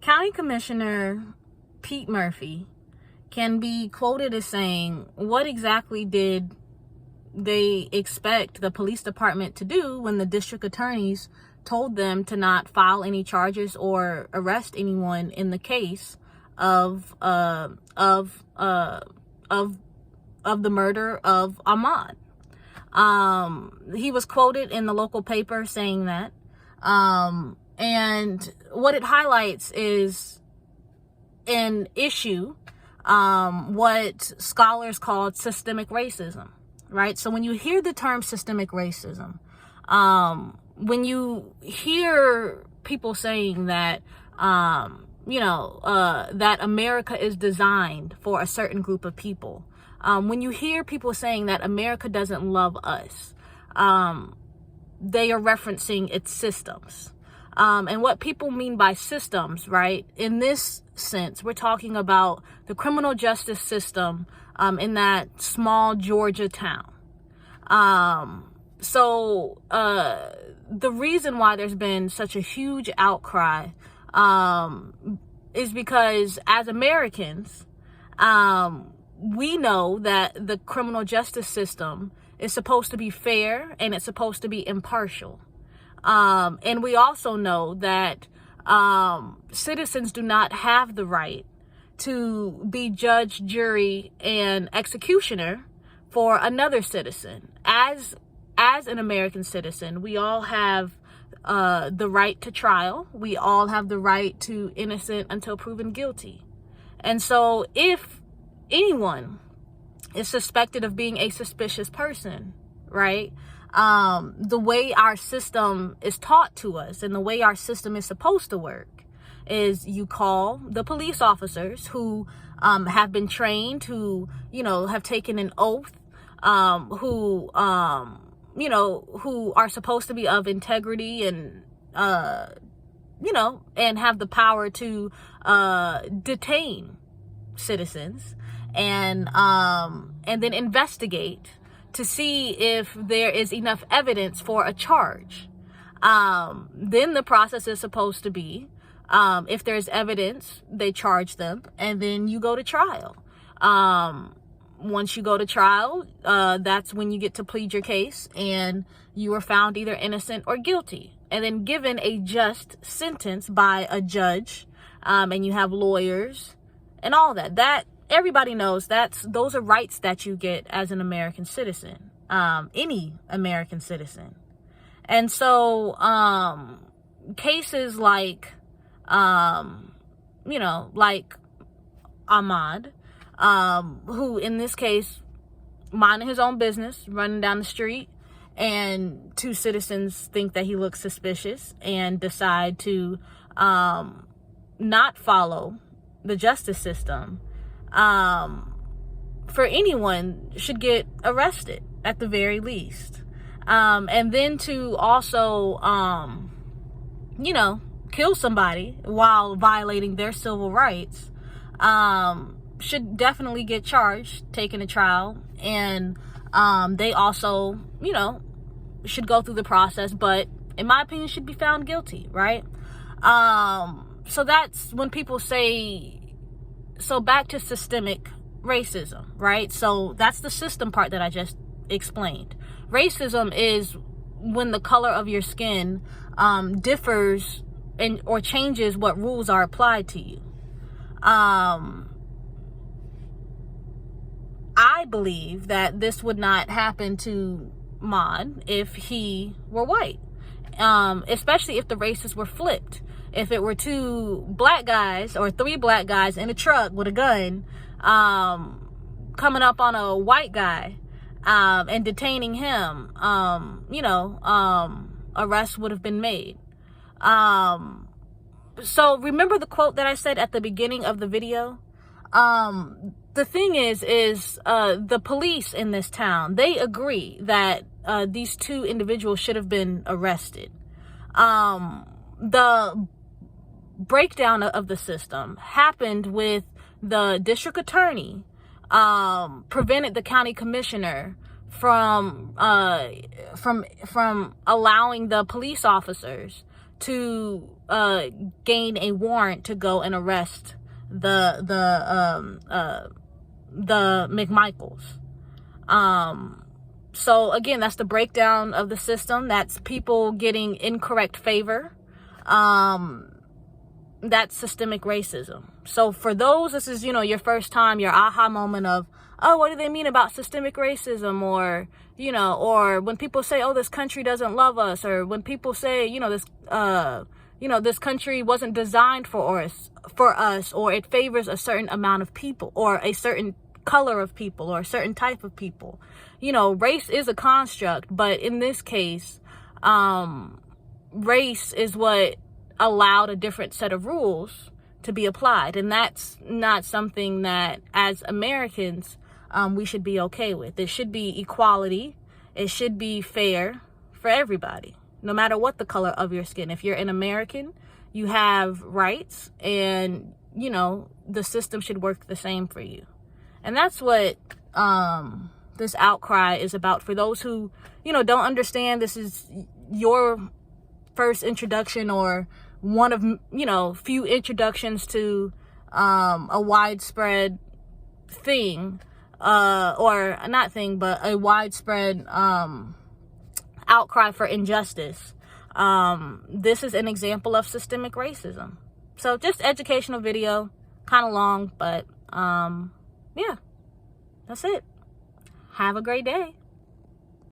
County Commissioner Pete Murphy can be quoted as saying, what exactly did they expect the police department to do when the district attorneys told them to not file any charges or arrest anyone in the case of the murder of Ahmaud? He was quoted in the local paper saying that. And what it highlights is an issue, what scholars call systemic racism, right? So when you hear the term systemic racism, when you hear people saying that, that America is designed for a certain group of people, when you hear people saying that America doesn't love us, they are referencing its systems. And what people mean by systems, right? In this sense, we're talking about the criminal justice system in that small Georgia town. So the reason why there's been such a huge outcry is because as Americans, we know that the criminal justice system is supposed to be fair and it's supposed to be impartial. And we also know that citizens do not have the right to be judge, jury, and executioner for another citizen. As an American citizen, we all have the right to trial. We all have the right to innocent until proven guilty. And so if anyone is suspected of being a suspicious person, right? The way our system is taught to us and the way our system is supposed to work is you call the police officers who have been trained, who, have taken an oath, who are supposed to be of integrity and, and have the power to detain citizens and then investigate to see if there is enough evidence for a charge. Then the process is supposed to be, if there's evidence, they charge them, and then you go to trial. Once you go to trial, that's when you get to plead your case, and you are found either innocent or guilty, and then given a just sentence by a judge, and you have lawyers and all that. That everybody knows those are rights that you get as an American citizen, any American citizen. And so, cases like, like Ahmaud, who in this case, minding his own business, running down the street, and two citizens think that he looks suspicious and decide to, not follow the justice system, for anyone should get arrested at the very least. And then to also, kill somebody while violating their civil rights, should definitely get charged, taken to trial, and they also, should go through the process, but in my opinion should be found guilty, right? So that's when people say, so back to systemic racism, right? So that's the system part that I just explained. Racism is when the color of your skin differs or changes what rules are applied to you. I believe that this would not happen to Ahmaud if he were white, especially if the races were flipped. If it were two black guys or three black guys in a truck with a gun coming up on a white guy and detaining him, arrest would have been made. So remember the quote that I said at the beginning of the video? The thing is the police in this town, they agree that these two individuals should have been arrested. The breakdown of the system happened with the district attorney prevented the county commissioner from allowing the police officers to gain a warrant to go and arrest the McMichaels. So again, that's the breakdown of the system. That's people getting incorrect favor. That's systemic racism. So for those, this is, your first time, your aha moment of, oh, what do they mean about systemic racism? Or, or when people say, oh, this country doesn't love us, or when people say, this country wasn't designed for us, or it favors a certain amount of people, or a certain color of people, or a certain type of people. Race is a construct, but in this case, race is what allowed a different set of rules to be applied. And that's not something that, as Americans, we should be okay with. There should be equality. It should be fair for everybody, no matter what the color of your skin. If you're an American, you have rights, and, the system should work the same for you. And that's what this outcry is about. For those who, don't understand, this is your first introduction, or one of, few introductions to a widespread thing, or not thing, but a widespread outcry for injustice. This is an example of systemic racism. So just educational video, kind of long, but yeah, that's it. Have a great day.